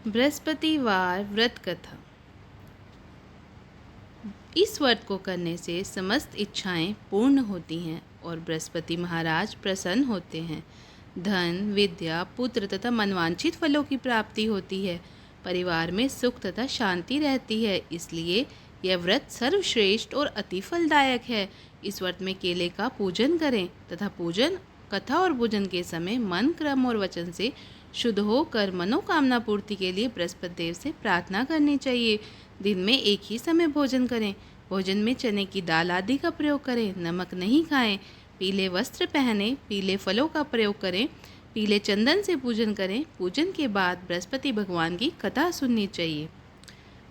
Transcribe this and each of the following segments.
बृहस्पतिवार व्रत कथा। इस व्रत को करने से समस्त इच्छाएं पूर्ण होती हैं और बृहस्पति महाराज प्रसन्न होते हैं। धन, विद्या, पुत्र तथा मनवांछित फलों की प्राप्ति होती है। परिवार में सुख तथा शांति रहती है। इसलिए यह व्रत सर्वश्रेष्ठ और अति फलदायक है। इस व्रत में केले का पूजन करें तथा पूजन, कथा और पूजन के समय मन, क्रम और वचन से शुद्ध होकर मनोकामना पूर्ति के लिए बृहस्पति देव से प्रार्थना करनी चाहिए। दिन में एक ही समय भोजन करें। भोजन में चने की दाल आदि का प्रयोग करें। नमक नहीं खाएं। पीले वस्त्र पहने, पीले फलों का प्रयोग करें। पीले चंदन से पूजन करें। पूजन के बाद बृहस्पति भगवान की कथा सुननी चाहिए।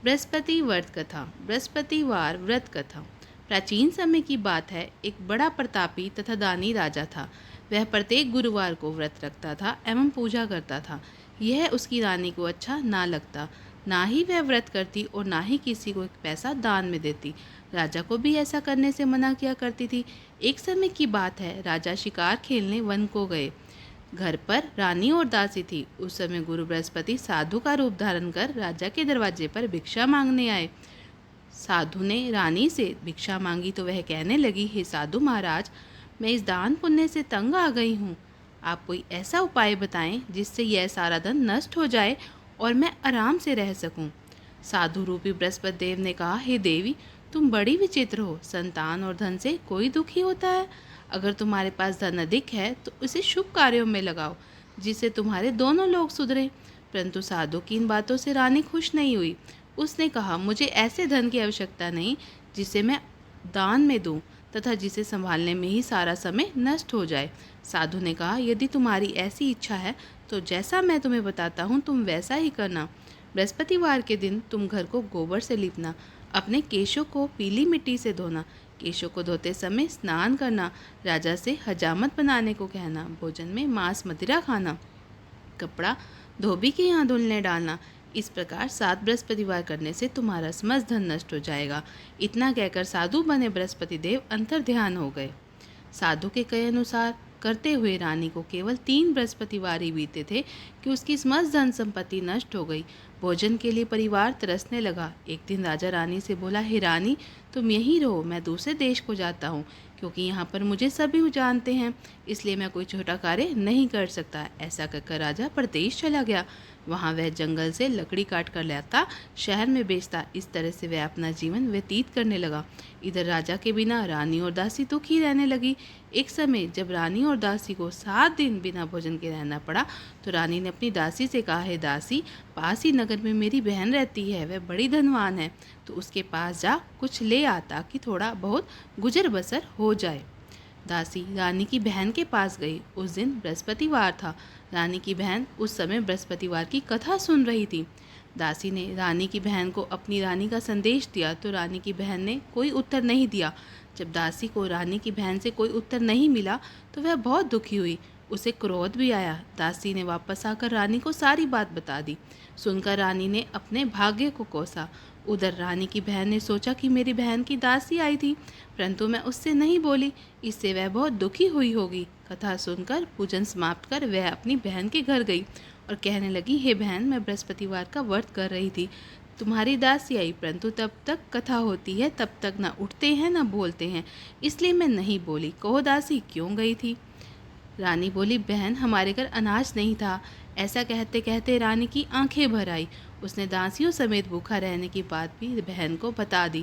बृहस्पति व्रत कथा। बृहस्पतिवार व्रत कथा प्राचीन समय की बात है। एक बड़ा प्रतापी तथा दानी राजा था। वह प्रत्येक गुरुवार को व्रत रखता था एवं पूजा करता था। यह उसकी रानी को अच्छा ना लगता। ना ही वह व्रत करती और ना ही किसी को एक पैसा दान में देती। राजा को भी ऐसा करने से मना किया करती थी। एक समय की बात है, राजा शिकार खेलने वन को गए। घर पर रानी और दासी थी। उस समय गुरु बृहस्पति साधु का रूप धारण कर राजा के दरवाजे पर भिक्षा मांगने आए। साधु ने रानी से भिक्षा मांगी तो वह कहने लगी, हे साधु महाराज, मैं इस दान पुण्य से तंग आ गई हूँ। आप कोई ऐसा उपाय बताएं जिससे यह सारा धन नष्ट हो जाए और मैं आराम से रह सकूं। साधु रूपी बृहस्पति देव ने कहा, हे देवी, तुम बड़ी विचित्र हो। संतान और धन से कोई दुखी होता है। अगर तुम्हारे पास धन अधिक है तो उसे शुभ कार्यों में लगाओ जिससे तुम्हारे दोनों लोग सुधरे। परंतु साधु की इन बातों से रानी खुश नहीं हुई। उसने कहा, मुझे ऐसे धन की आवश्यकता नहीं जिसे मैं दान में दूं तथा जिसे संभालने में ही सारा समय नष्ट हो जाए। साधु ने कहा, यदि तुम्हारी ऐसी इच्छा है तो जैसा मैं तुम्हें बताता हूँ तुम वैसा ही करना। बृहस्पतिवार के दिन तुम घर को गोबर से लीपना। अपने केशों को पीली मिट्टी से धोना। केशों को धोते समय स्नान करना। राजा से हजामत बनाने को कहना। भोजन में मांस मदिरा खाना। कपड़ा धोबी के यहाँ धुलने डालना। इस प्रकार 7 बृहस्पतिवार करने से तुम्हारा समस्त धन नष्ट हो जाएगा। इतना कहकर साधु बने बृहस्पति देव अंतर ध्यान हो गए। साधु के कहे अनुसार करते हुए रानी को केवल 3 बृहस्पतिवार ही बीते थे कि उसकी समस्त धन संपत्ति नष्ट हो गई। भोजन के लिए परिवार तरसने लगा। एक दिन राजा रानी से बोला, हे रानी, तुम यहीं रहो, मैं दूसरे देश को जाता हूँ, क्योंकि यहाँ पर मुझे सभी जानते हैं, इसलिए मैं कोई छोटा कार्य नहीं कर सकता। ऐसा कहकर राजा परदेश चला गया। वहाँ वह जंगल से लकड़ी काट कर लाता, शहर में बेचता। इस तरह से वह अपना जीवन व्यतीत करने लगा। इधर राजा के बिना रानी और दासी दुखी रहने लगी। एक समय जब रानी और दासी को 7 दिन बिना भोजन के रहना पड़ा तो रानी ने अपनी दासी से कहा, है दासी, पास ही नगर में मेरी बहन रहती है, वह बड़ी धनवान है, तो उसके पास जा कुछ ले आ ताकि थोड़ा बहुत गुजर बसर हो जाए। दासी रानी की बहन के पास गई। उस दिन बृहस्पतिवार था। रानी की बहन उस समय बृहस्पतिवार की कथा सुन रही थी। दासी ने रानी की बहन को अपनी रानी का संदेश दिया तो रानी की बहन ने कोई उत्तर नहीं दिया। जब दासी को रानी की बहन से कोई उत्तर नहीं मिला तो वह बहुत दुखी हुई। उसे क्रोध भी आया। दासी ने वापस आकर रानी को सारी बात बता दी। सुनकर रानी ने अपने भाग्य को कोसा। उधर रानी की बहन ने सोचा कि मेरी बहन की दासी आई थी, परंतु मैं उससे नहीं बोली, इससे वह बहुत दुखी हुई होगी। कथा सुनकर पूजन समाप्त कर वह अपनी बहन के घर गई और कहने लगी, हे बहन, मैं बृहस्पतिवार का व्रत कर रही थी, तुम्हारी दासी आई, परंतु तब तक कथा होती है, तब तक ना उठते हैं ना बोलते हैं, इसलिए मैं नहीं बोली। कहो दासी, क्यों गई थी? रानी बोली, बहन, हमारे घर अनाज नहीं था। ऐसा कहते कहते रानी की आंखें भर आई। उसने दासियों समेत भूखा रहने की बात भी बहन को बता दी।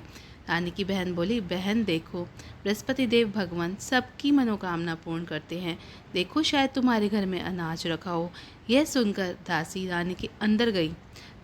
रानी की बहन बोली, बहन देखो, बृहस्पति देव भगवान सबकी मनोकामना पूर्ण करते हैं। देखो, शायद तुम्हारे घर में अनाज रखा हो। यह सुनकर दासी रानी के अंदर गई।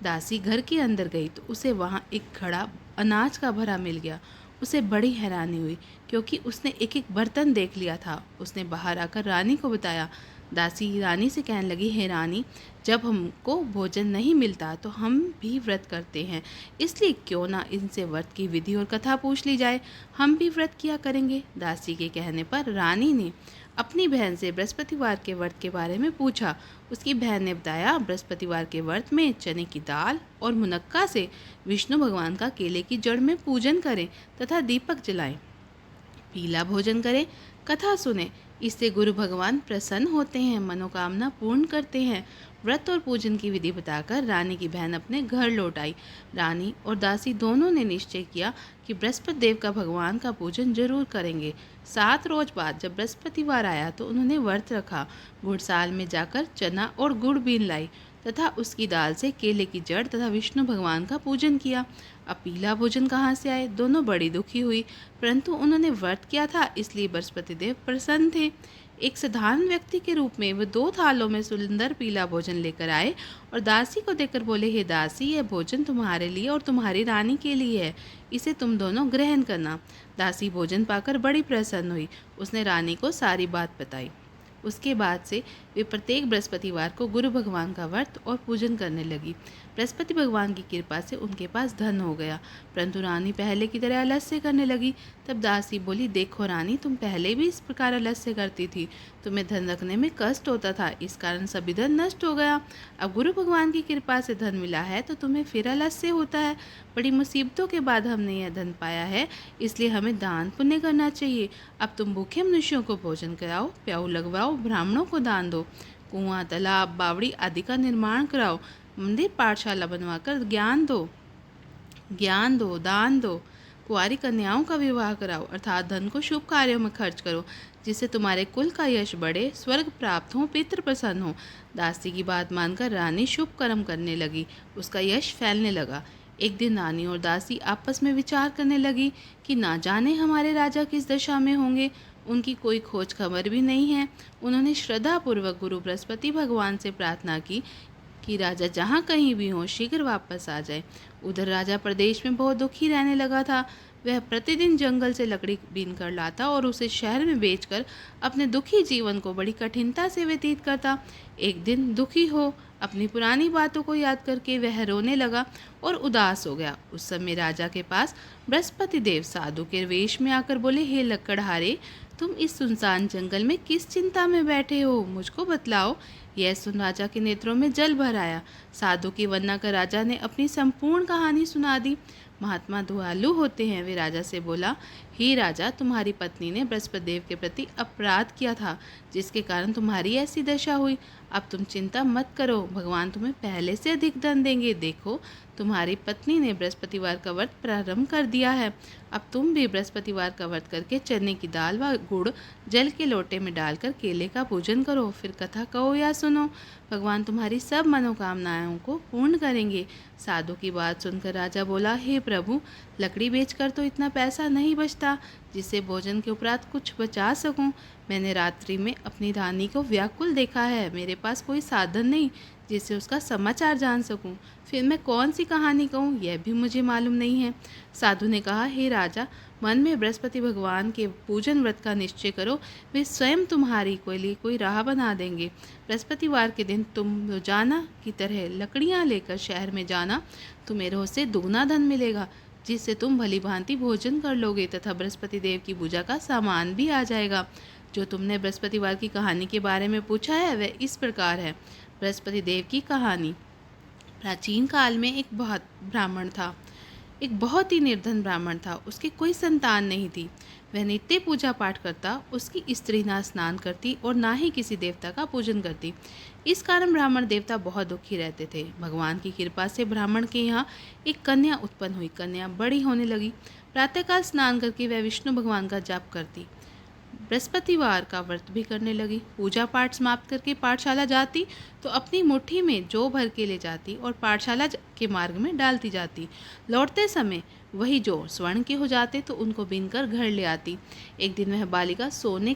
दासी घर के अंदर गई तो उसे वहाँ एक घड़ा अनाज का भरा मिल गया। उसे बड़ी हैरानी हुई क्योंकि उसने एक एक बर्तन देख लिया था। उसने बाहर आकर रानी को बताया। दासी रानी से कहने लगी, हे रानी, जब हमको भोजन नहीं मिलता तो हम भी व्रत करते हैं, इसलिए क्यों ना इनसे व्रत की विधि और कथा पूछ ली जाए, हम भी व्रत किया करेंगे। दासी के कहने पर रानी ने अपनी बहन से बृहस्पतिवार के व्रत के बारे में पूछा। उसकी बहन ने बताया, बृहस्पतिवार के व्रत में चने की दाल और मुनक्का से विष्णु भगवान का केले की जड़ में पूजन करें तथा दीपक जलाएं, पीला भोजन करें, कथा सुने। इससे गुरु भगवान प्रसन्न होते हैं, मनोकामना पूर्ण करते हैं। व्रत और पूजन की विधि बताकर रानी की बहन अपने घर लौट आई। रानी और दासी दोनों ने निश्चय किया कि बृहस्पति देव का भगवान का पूजन जरूर करेंगे। 7 रोज बाद जब बृहस्पतिवार आया तो उन्होंने व्रत रखा, गुड़साल में जाकर चना और गुड़ बीन लाई तथा उसकी दाल से केले की जड़ तथा विष्णु भगवान का पूजन किया। अब पीला भोजन कहाँ से आए? दोनों बड़ी दुखी हुई, परंतु उन्होंने व्रत किया था इसलिए बृहस्पति देव प्रसन्न थे। एक साधारण व्यक्ति के रूप में वे 2 थालों में सुंदर पीला भोजन लेकर आए और दासी को देकर बोले, हे दासी, यह भोजन तुम्हारे लिए और तुम्हारी रानी के लिए है, इसे तुम दोनों ग्रहण करना। दासी भोजन पाकर बड़ी प्रसन्न हुई। उसने रानी को सारी बात बताई। उसके बाद से वे प्रत्येक बृहस्पतिवार को गुरु भगवान का व्रत और पूजन करने लगी। बृहस्पति भगवान की कृपा से उनके पास धन हो गया, परंतु रानी पहले की तरह आलस्य करने लगी। तब दासी बोली, देखो रानी, तुम पहले भी इस प्रकार आलस्य करती थी, तुम्हें धन रखने में कष्ट होता था, इस कारण सभी धन नष्ट हो गया। अब गुरु भगवान की कृपा से धन मिला है तो तुम्हें फिर आलस्य होता है। बड़ी मुसीबतों के बाद हमने यह धन पाया है, इसलिए हमें दान पुण्य करना चाहिए। अब तुम भूखे मनुष्यों को भोजन कराओ, प्याऊ लगवाओ, ब्राह्मणों को दान दो, कुआं, तालाब, बावड़ी आदि का निर्माण कराओ, मंदिर पाठशाला बनवाकर ज्ञान दो, दान दो, कुंवारी कन्याओं का विवाह कराओ, अर्थात धन को शुभ कार्यों में खर्च करो, जिससे तुम्हारे कुल का यश बढ़े, स्वर्ग प्राप्त हो, पितृ प्रसन्न हो। दासी की बात मानकर रानी शुभ कर्म करने लगी, उसका यश फैलने लगा। एक दिन रानी और दासी आपस में विचार करने लगी कि ना जाने हमारे राजा किस दशा में होंगे, उनकी कोई खोज खबर भी नहीं है। उन्होंने श्रद्धापूर्वक गुरु बृहस्पति भगवान से प्रार्थना की कि राजा जहाँ कहीं भी हो शीघ्र वापस आ जाए। उधर राजा प्रदेश में बहुत दुखी रहने लगा था। वह प्रतिदिन जंगल से लकड़ी बीन कर लाता और उसे शहर में बेचकर अपने दुखी जीवन को बड़ी कठिनता से व्यतीत करता। एक दिन दुखी हो अपनी पुरानी बातों को याद करके वह रोने लगा और उदास हो गया। उस समय राजा के पास बृहस्पति देव साधु के वेश में आकर बोले, हे लकड़हारे, तुम इस सुनसान जंगल में किस चिंता में बैठे हो, मुझको बतलाओ। यह सुन राजा के नेत्रों में जल भर आया। साधु की वंदना कर राजा ने अपनी संपूर्ण कहानी सुना दी। महात्मा दयालु होते हैं। वे राजा से बोला, हे राजा, तुम्हारी पत्नी ने बृहस्पति देव के प्रति अपराध किया था, जिसके कारण तुम्हारी ऐसी दशा हुई। अब तुम चिंता मत करो, भगवान तुम्हें पहले से अधिक धन देंगे। देखो, तुम्हारी पत्नी ने बृहस्पतिवार का व्रत प्रारंभ कर दिया है। अब तुम भी बृहस्पतिवार का व्रत करके चने की दाल व गुड़ जल के लोटे में डालकर केले का पूजन करो, फिर कथा कहो या सुनो। भगवान तुम्हारी सब मनोकामनाओं को पूर्ण करेंगे। साधु की बात सुनकर राजा बोला, हे प्रभु, लकड़ी बेचकर तो इतना पैसा नहीं बचता जिससे भोजन के उपरांत कुछ बचा सकूं। मैंने रात्रि में अपनी रानी को व्याकुल देखा है, मेरे पास कोई साधन नहीं जिससे उसका समाचार जान सकूं। फिर मैं कौन सी कहानी कहूँ, यह भी मुझे मालूम नहीं है। साधु ने कहा, हे राजा, मन में बृहस्पति भगवान के पूजन व्रत का निश्चय करो, वे स्वयं तुम्हारी के लिए कोई राह बना देंगे। बृहस्पतिवार के दिन तुम रोजाना की तरह लकड़ियाँ लेकर शहर में जाना, तुम्हें रोज से दुगना धन मिलेगा, जिससे तुम भली भांति भोजन कर लोगे तथा बृहस्पति देव की पूजा का सामान भी आ जाएगा। जो तुमने बृहस्पतिवार की कहानी के बारे में पूछा है वह इस प्रकार है। बृहस्पति देव की कहानी। प्राचीन काल में एक बहुत ब्राह्मण था। एक बहुत ही निर्धन ब्राह्मण था। उसकी कोई संतान नहीं थी। वह नित्य पूजा पाठ करता, उसकी स्त्री ना स्नान करती और ना ही किसी देवता का पूजन करती। इस कारण ब्राह्मण देवता बहुत दुखी रहते थे। भगवान की कृपा से ब्राह्मण के यहाँ एक कन्या उत्पन्न हुई। कन्या बड़ी होने लगी। प्रातःकाल स्नान करके वह विष्णु भगवान का जाप करती, बृहस्पतिवार का व्रत भी करने लगी। पूजा पाठ समाप्त करके पाठशाला जाती तो अपनी मुट्ठी में जौ भर के ले जाती और पाठशाला के मार्ग में डालती जाती। लौटते समय वही जौ स्वर्ण के हो जाते तो उनको बीनकर घर ले आती। एक दिन वह बालिका सोने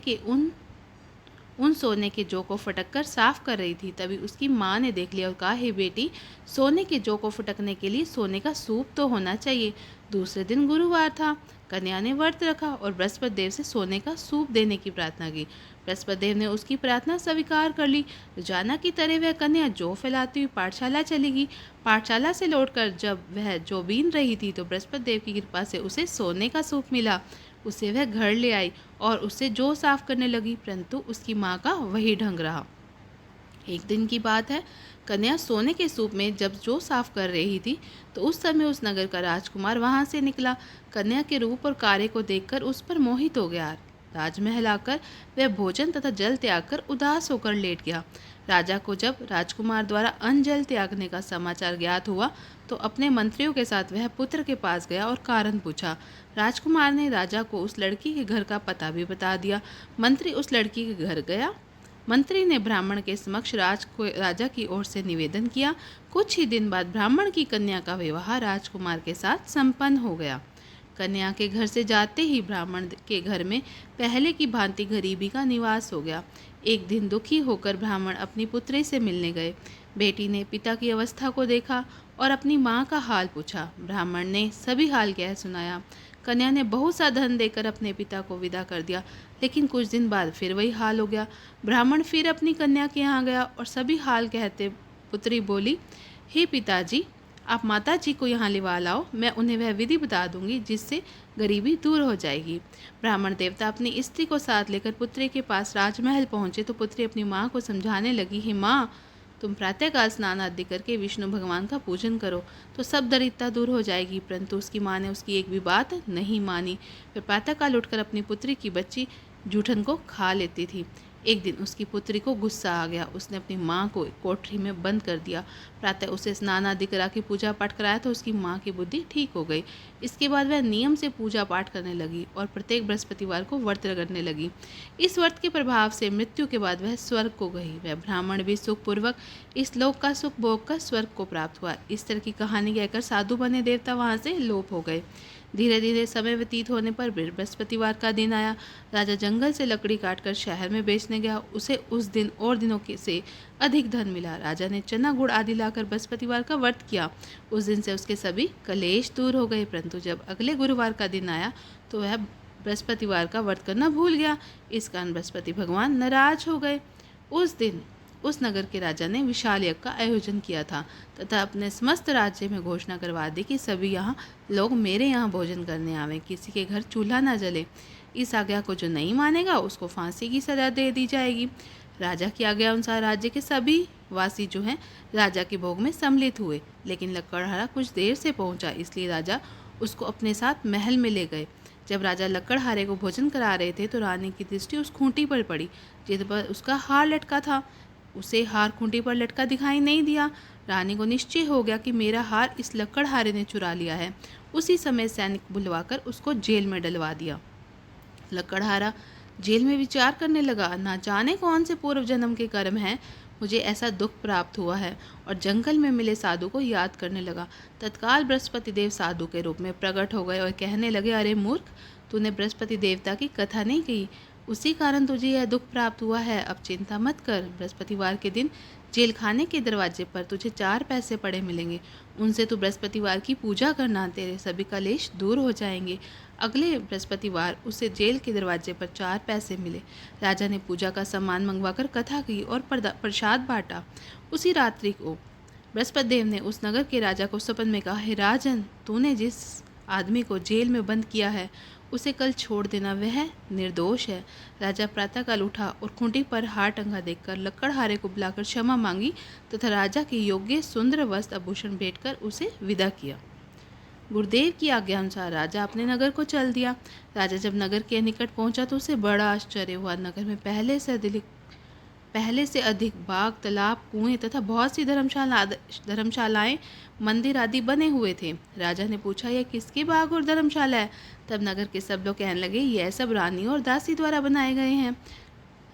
के जौ को फटक कर साफ कर रही थी। तभी उसकी माँ ने देख लिया और कहा, हे बेटी, सोने के जौ को फटकने के लिए सोने का सूप तो होना चाहिए। दूसरे दिन गुरुवार था। कन्या ने व्रत रखा और बृहस्पति देव से सोने का सूप देने की प्रार्थना की। बृहस्पति देव ने उसकी प्रार्थना स्वीकार कर ली। रोजाना की तरह वह कन्या जौ फैलाती हुई पाठशाला चली गई। पाठशाला से लौटकर जब वह जौ बीन रही थी तो बृहस्पति देव की कृपा से उसे सोने का सूप मिला। उसे वह घर ले आई और उससे जौ साफ करने लगी, परंतु उसकी माँ का वही ढंग रहा। एक दिन की बात है, कन्या सोने के सूप में जब जौ साफ कर रही थी तो उस समय उस नगर का राजकुमार वहां से निकला। कन्या के रूप और कार्य को देखकर उस पर मोहित हो गया। राजमहल आकर वह भोजन तथा जल त्याग कर उदास होकर लेट गया। राजा को जब राजकुमार द्वारा अन्न जल त्यागने का समाचार ज्ञात हुआ तो अपने मंत्रियों के साथ वह पुत्र के पास गया और कारण पूछा। राजकुमार ने राजा को उस लड़की के घर का पता भी बता दिया। मंत्री उस लड़की के घर गया। मंत्री ने ब्राह्मण के समक्ष राजा की ओर से निवेदन किया। कुछ ही दिन बाद ब्राह्मण की कन्या का विवाह राजकुमार के साथ संपन्न हो गया। कन्या के घर से जाते ही ब्राह्मण के घर में पहले की भांति गरीबी का निवास हो गया। एक दिन दुखी होकर ब्राह्मण अपनी पुत्री से मिलने गए। बेटी ने पिता की अवस्था को देखा और अपनी माँ का हाल पूछा। ब्राह्मण ने सभी हाल कह सुनाया। कन्या ने बहुत सा धन देकर अपने पिता को विदा कर दिया, लेकिन कुछ दिन बाद फिर वही हाल हो गया। ब्राह्मण फिर अपनी कन्या के यहाँ गया और सभी हाल कहते पुत्री बोली, हे पिताजी, आप माता जी को यहाँ लिवा लाओ, मैं उन्हें वह विधि बता दूंगी जिससे गरीबी दूर हो जाएगी। ब्राह्मण देवता अपनी स्त्री को साथ लेकर पुत्री के पास राजमहल पहुँचे तो पुत्री अपनी माँ को समझाने लगी, हे माँ, तुम प्रातःकाल स्नान आदि करके विष्णु भगवान का पूजन करो तो सब दरिद्रता दूर हो जाएगी। परंतु उसकी माँ ने उसकी एक भी बात नहीं मानी। फिर प्रातःकाल उठकर अपनी पुत्री की बच्ची जूठन को खा लेती थी। एक दिन उसकी पुत्री को गुस्सा आ गया। उसने अपनी माँ को कोठरी में बंद कर दिया। प्रातः उसे स्नान आदि करा के पूजा पाठ कराया तो उसकी माँ की बुद्धि ठीक हो गई। इसके बाद वह नियम से पूजा पाठ करने लगी और प्रत्येक बृहस्पतिवार को व्रत करने लगी। इस व्रत के प्रभाव से मृत्यु के बाद वह स्वर्ग को गई। वह ब्राह्मण भी सुखपूर्वक इस लोक का सुख भोग कर स्वर्ग को प्राप्त हुआ। इस तरह की कहानी कहकर साधु बने देवता वहाँ से लोप हो गए। धीरे धीरे समय व्यतीत होने पर बृहस्पतिवार का दिन आया। राजा जंगल से लकड़ी काटकर शहर में बेचने गया। उसे उस दिन और दिनों से अधिक धन मिला। राजा ने चना गुड़ आदि लाकर बृहस्पतिवार का व्रत किया। उस दिन से उसके सभी कलेश दूर हो गए। परंतु जब अगले गुरुवार का दिन आया तो वह बृहस्पतिवार का व्रत करना भूल गया। इस कारण बृहस्पति भगवान नाराज हो गए। उस दिन उस नगर के राजा ने विशाल यज्ञ का आयोजन किया था तथा अपने समस्त राज्य में घोषणा करवा दी कि सभी यहाँ लोग मेरे यहाँ भोजन करने आवें, किसी के घर चूल्हा ना जले। इस आज्ञा को जो नहीं मानेगा उसको फांसी की सजा दे दी जाएगी। राजा की आज्ञा अनुसार राज्य के सभी वासी जो हैं राजा के भोग में सम्मिलित हुए, लेकिन लकड़हारा कुछ देर से पहुंचा, इसलिए राजा उसको अपने साथ महल में ले गए। जब राजा लकड़हारे को भोजन करा रहे थे तो रानी की दृष्टि उस खूंटी पर पड़ी जिस पर उसका हार लटका था। उसे हार खूंटी पर लटका दिखाई नहीं दिया। रानी को निश्चय हो गया कि मेरा हार इस लकड़हारे ने चुरा लिया है। उसी समय सैनिक बुलवाकर उसको जेल में डलवा दिया। लकड़हारा जेल में विचार करने लगा, ना जाने कौन से पूर्व जन्म के कर्म हैं, मुझे ऐसा दुख प्राप्त हुआ है, और जंगल में मिले साधु को याद करने लगा। तत्काल बृहस्पति देव साधु के रूप में प्रकट हो गए और कहने लगे, अरे मूर्ख, तूने बृहस्पति देवता की कथा नहीं कही, उसी कारण तुझे यह दुख प्राप्त हुआ है। अब चिंता मत कर, बृहस्पतिवार के दिन जेल खाने के दरवाजे पर तुझे 4 पैसे पड़े मिलेंगे, उनसे तू बृहस्पतिवार की पूजा करना, तेरे सभी कलेश दूर हो जाएंगे। अगले बृहस्पतिवार उसे जेल के दरवाजे पर 4 पैसे मिले। राजा ने पूजा का सामान मंगवाकर कथा की और प्रसाद बांटा। उसी रात्रि को बृहस्पति देव ने उस नगर के राजा को सपन में कहा, हे राजन, तूने जिस आदमी को जेल में बंद किया है उसे कल छोड़ देना, वह निर्दोष है। राजा प्रातःकाल उठा और खूंटी पर हार टंगा देखकर लकड़हारे को बुलाकर क्षमा मांगी तथा राजा के योग्य सुंदर वस्त्र आभूषण भेंट कर उसे विदा किया। गुरुदेव की आज्ञा अनुसार राजा अपने नगर को चल दिया। राजा जब नगर के निकट पहुंचा तो उसे बड़ा आश्चर्य हुआ। नगर में पहले से अधिक बाग, तालाब, कुएं तथा बहुत सी धर्मशालाएं, मंदिर आदि बने हुए थे। राजा ने पूछा, यह किसके बाग और धर्मशाला है? तब नगर के सब लोग कहने लगे, यह सब रानी और दासी द्वारा बनाए गए हैं।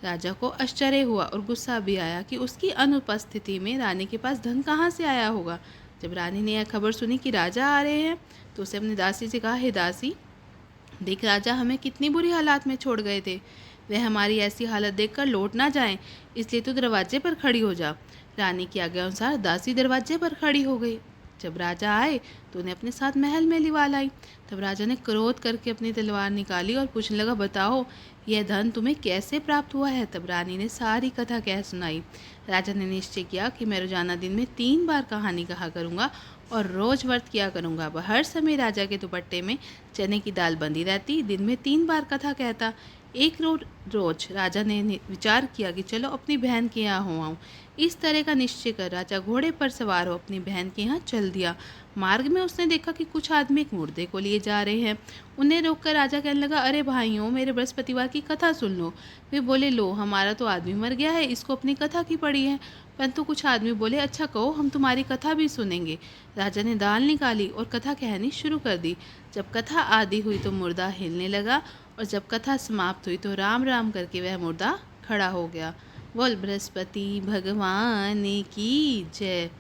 राजा को आश्चर्य हुआ और गुस्सा भी आया कि उसकी अनुपस्थिति में रानी के पास धन कहाँ से आया होगा। जब रानी ने यह खबर सुनी कि राजा आ रहे हैं तो उसे अपनी दासी से कहा, हे दासी, देख राजा हमें कितनी बुरी हालात में छोड़ गए थे, वह हमारी ऐसी हालत देखकर लौट ना जाएं, इसलिए तू दरवाजे पर खड़ी हो जा। रानी की आज्ञा अनुसार दासी दरवाजे पर खड़ी हो गई। जब राजा आए तो उन्हें अपने साथ महल में लिवा लाई। तब राजा ने क्रोध करके अपनी तलवार निकाली और पूछने लगा, बताओ यह धन तुम्हें कैसे प्राप्त हुआ है? तब रानी ने सारी कथा कह सुनाई। राजा ने निश्चय किया कि मैं रोजाना दिन में 3 बार कहानी कहा करूँगा और रोज व्रत किया करूँगा। वह हर समय राजा के दुपट्टे में चने की दाल बंधी रहती, दिन में 3 बार कथा कहता। एक रोज राजा ने विचार किया कि चलो अपनी बहन के यहाँ हो आऊँ। इस तरह का निश्चय कर राजा घोड़े पर सवार हो अपनी बहन के यहाँ चल दिया। मार्ग में उसने देखा कि कुछ आदमी एक मुर्दे को लिए जा रहे हैं। उन्हें रोककर राजा कहने लगा, अरे भाइयों, मेरे बृहस्पतिवार की कथा सुन लो। वे बोले, लो, हमारा तो आदमी मर गया है, इसको अपनी कथा की पड़ी है। परंतु कुछ आदमी बोले, अच्छा कहो, हम तुम्हारी कथा भी सुनेंगे। राजा ने दाल निकाली और कथा कहनी शुरू कर दी। जब कथा आदि हुई तो मुर्दा हिलने लगा, और जब कथा समाप्त हुई तो राम राम करके वह मुर्दा खड़ा हो गया। बोल बृहस्पति भगवान की जय।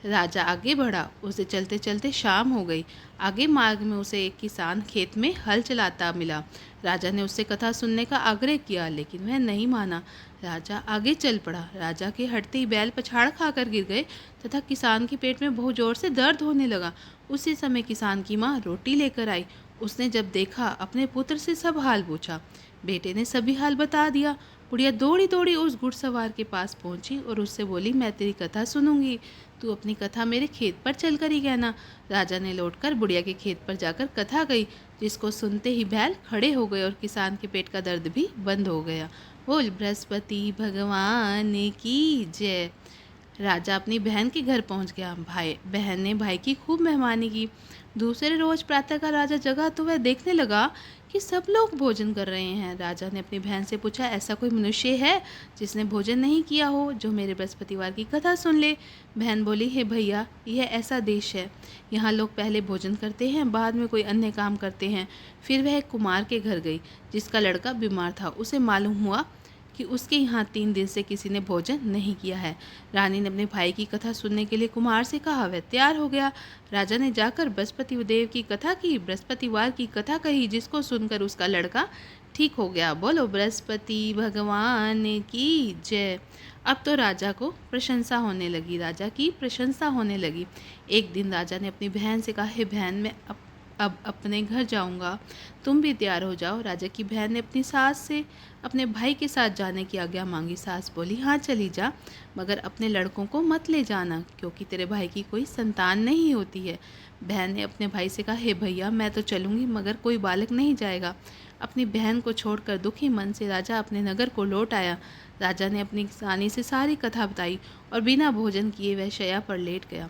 राजा आगे बढ़ा। उसे चलते चलते शाम हो गई। आगे मार्ग में उसे एक किसान खेत में हल चलाता मिला। राजा ने उससे कथा सुनने का आग्रह किया, लेकिन वह नहीं माना। राजा आगे चल पड़ा। राजा के हटते ही बैल पछाड़ खाकर गिर गए तथा किसान के पेट में बहुत जोर से दर्द होने लगा। उसी समय किसान की माँ रोटी लेकर आई। उसने जब देखा, अपने पुत्र से सब हाल पूछा। बेटे ने सभी हाल बता दिया। बुढ़िया दौड़ी दौड़ी उस घुड़सवार के पास पहुंची और उससे बोली, मैं तेरी कथा सुनूंगी, तू अपनी कथा मेरे खेत पर चलकर ही कहना। राजा ने लौटकर बुढ़िया के खेत पर जाकर कथा कही, जिसको सुनते ही बैल खड़े हो गए और किसान के पेट का दर्द भी बंद हो गया। बोल बृहस्पति भगवान की जय। राजा अपनी बहन के घर पहुंच गया। बहन ने भाई की खूब मेहमानी की। दूसरे रोज प्रातःकाल राजा जगा तो वह देखने लगा कि सब लोग भोजन कर रहे हैं। राजा ने अपनी बहन से पूछा, ऐसा कोई मनुष्य है जिसने भोजन नहीं किया हो, जो मेरे बृहस्पतिवार की कथा सुन ले। बहन बोली, हे भैया, यह ऐसा देश है, यहाँ लोग पहले भोजन करते हैं, बाद में कोई अन्य काम करते हैं। फिर वह एक कुमार के घर गई, जिसका लड़का बीमार था। उसे मालूम हुआ कि उसके यहाँ 3 दिन से किसी ने भोजन नहीं किया है। रानी ने अपने भाई की कथा सुनने के लिए कुमार से कहा। वह तैयार हो गया। राजा ने जाकर बृहस्पति देव की कथा की, बृहस्पतिवार की कथा कही, जिसको सुनकर उसका लड़का ठीक हो गया। बोलो बृहस्पति भगवान की जय। अब तो राजा को प्रशंसा होने लगी, राजा की प्रशंसा होने लगी। एक दिन राजा ने अपनी बहन से कहा, हे बहन, मैं अब अपने घर जाऊंगा, तुम भी तैयार हो जाओ। राजा की बहन ने अपनी सास से अपने भाई के साथ जाने की आज्ञा मांगी। सास बोली, हाँ चली जा, मगर अपने लड़कों को मत ले जाना, क्योंकि तेरे भाई की कोई संतान नहीं होती है। बहन ने अपने भाई से कहा, हे भैया, मैं तो चलूँगी, मगर कोई बालक नहीं जाएगा। अपनी बहन को छोड़कर दुखी मन से राजा अपने नगर को लौट आया। राजा ने अपनी रानी से सारी कथा बताई और बिना भोजन किए वह शैया पर लेट गया।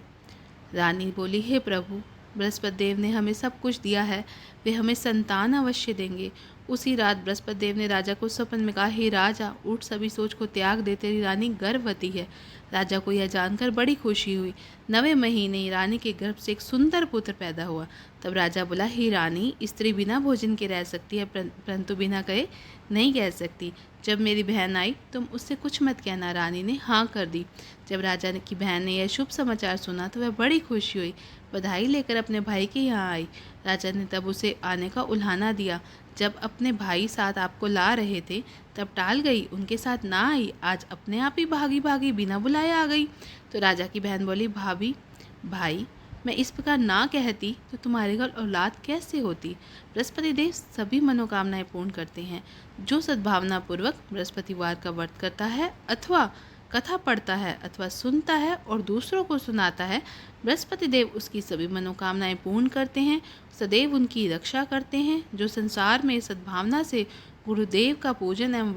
रानी बोली, हे प्रभु, बृहस्पति देव ने हमें सब कुछ दिया है, वे हमें संतान अवश्य देंगे। उसी रात बृहस्पति देव ने राजा को स्वप्न में कहा, हे राजा, उठ, सभी सोच को त्याग दे, तेरी रानी गर्भवती है। राजा को यह जानकर बड़ी खुशी हुई। 9वें महीने रानी के गर्भ से एक सुंदर पुत्र पैदा हुआ। तब राजा बोला, हे रानी, स्त्री बिना भोजन के रह सकती है, परंतु बिना कहे नहीं कह सकती। जब मेरी बहन आई, तुम उससे कुछ मत कहना। रानी ने हाँ कर दी। जब राजा की बहन ने यह शुभ समाचार सुना तो वह बड़ी खुशी हुई, बधाई लेकर अपने भाई के यहाँ आई। राजा ने तब उसे आने का उल्हाना दिया। जब अपने भाई साथ आपको ला रहे थे तब टाल गई, उनके साथ ना आई, आज अपने आप ही भागी भागी बिना बुलाए आ गई। तो राजा की बहन बोली, भाई, मैं इस प्रकार ना कहती तो तुम्हारे घर औलाद कैसे होती। बृहस्पति देव सभी मनोकामनाएं पूर्ण करते हैं। जो सद्भावना पूर्वक बृहस्पतिवार का व्रत करता है अथवा कथा पढ़ता है अथवा सुनता है और दूसरों को सुनाता है, बृहस्पति देव उसकी सभी मनोकामनाएं पूर्ण करते हैं, सदैव उनकी रक्षा करते हैं। जो संसार में सद्भावना से गुरुदेव का पूजन एवं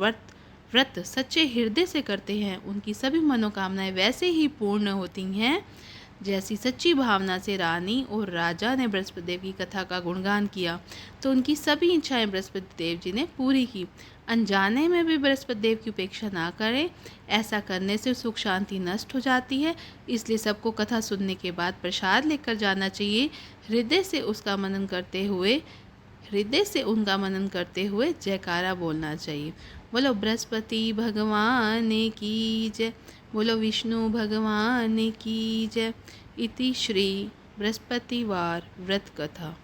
व्रत सच्चे हृदय से करते हैं, उनकी सभी मनोकामनाएं वैसे ही पूर्ण होती हैं जैसी सच्ची भावना से रानी और राजा ने बृहस्पति देव की कथा का गुणगान किया तो उनकी सभी इच्छाएं बृहस्पति देव जी ने पूरी की। अनजाने में भी बृहस्पति देव की उपेक्षा ना करें, ऐसा करने से सुख शांति नष्ट हो जाती है। इसलिए सबको कथा सुनने के बाद प्रसाद लेकर जाना चाहिए। हृदय से उनका मनन करते हुए जयकारा बोलना चाहिए। बोलो बृहस्पति भगवान की जय। बोलो विष्णु भगवान की जय। इति श्री बृहस्पतिवार व्रत कथा।